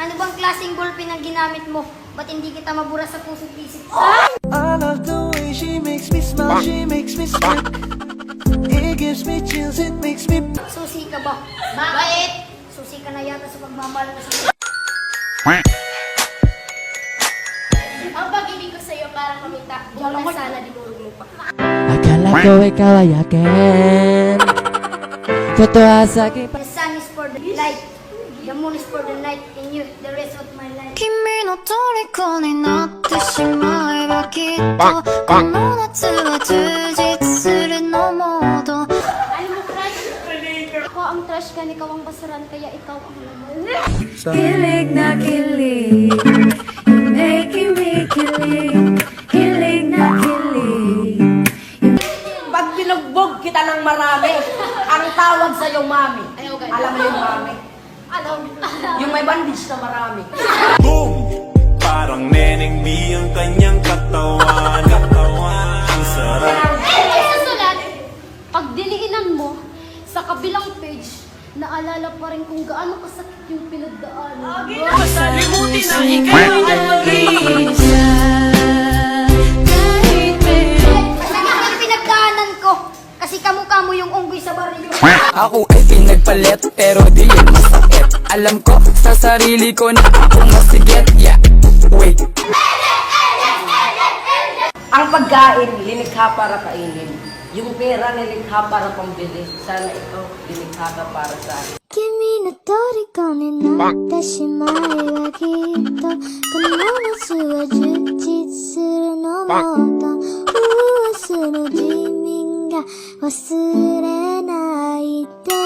Ano bang klaseng ballpen ang ginamit mo? Ba't hindi kita mabura sa puso't isip? I love the way she makes me smile, she makes me smile. It gives me chills, it makes me. Susi ka ba? Bakit? Susi ka na yata sa pagmamahal mo sa... Ang pag-ibig ko sa'yo para kumita. Huwag na sana dinurog mo pa. Akala ko ikaw ay akin. Totoo sa akin. The sun is for the light, the moon is for the night, and you, the rest of my life. 君の虜になってしまえばきっとこの夏は充実するのモード Alam mo, crush? Ako ang trash ka, ikaw ang basuran, kaya ikaw ang laman. Kilig na kilig You're making me kilig Kilig na kilig Pag binugbog kita ng marami, ang tawag sa'yo, mami. Alam mo yung mami? Yung may bandage na marami. Boom! Parang Neneng B ang kanyang katawan. Ang sarap. Ay, susulat, pag diliinan mo, sa kabilang page, naalala pa rin kung gaano kasakit yung pinagdaanan. Masalimutin na ikaw ay Mag-isa Kahit meron Masakit ang pinagdaanan ko, kasi kamukha mo yung unggoy sa baril. Ako ay pinagpalit pero di yan masakit. Alam ko sa sarili ko na ako masigit. Yeah, wait. Ang pagkain, linikha para kainin. Yung pera, nilikha para pambili. Sana ikaw, lilikha ka para sa akin. 君の虜になってしまえばきっとこの夏は充実するのもっとその地味が忘れないで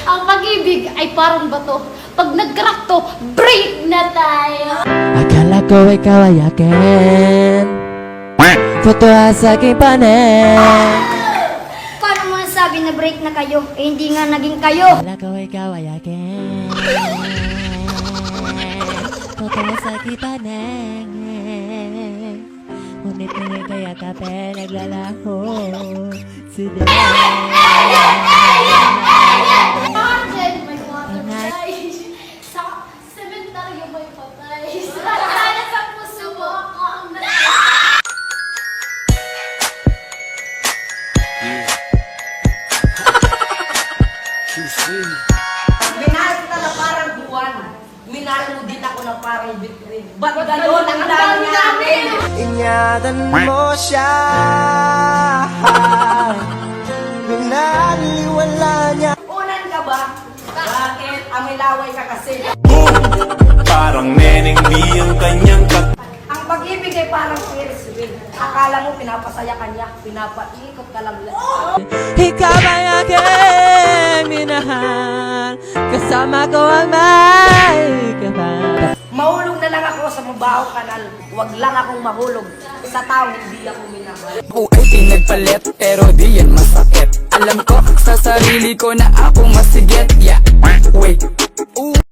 Ang pag-ibig ay parang bato. Pag nag-crack to, break na tayo. Akala ko ikaw ay akin. Totoo sa aking panin. Paano mo nasabi na break na kayo? Eh hindi nga naging kayo. Akala ko ikaw ay akin. Totoo sa aking panin. Ngunit ngunit kaya kape naglalaho. Today. Martin, may patay. Sa sementaryo may patay. Sana sa puso mo ako ang Minahal kita na parang buwan. Minahal mo din ako na parang bitrin. Ba't gano'n ang dami namin? Ingatan mo siya. Pinaliwala niya. Unan ka ba? Bakit? Amilaway ka kasi. Boom! Parang Neneng B ang kanyang katawan. Ang pag-ibig ay parang Ferris wheel. Akala mo pinapasaya ka niya, pinapaikot ka lang. Ikaw ay aking minahal. Kasama ko ang may kapal. Mahulog na lang ako sa mabaho kanal. Huwag lang akong mahulog sa tao hindi ako minahal. Ako ay pinagpalit pero di yan masakit. Alam ko sa sarili ko na ako masigit. Yeah, wait.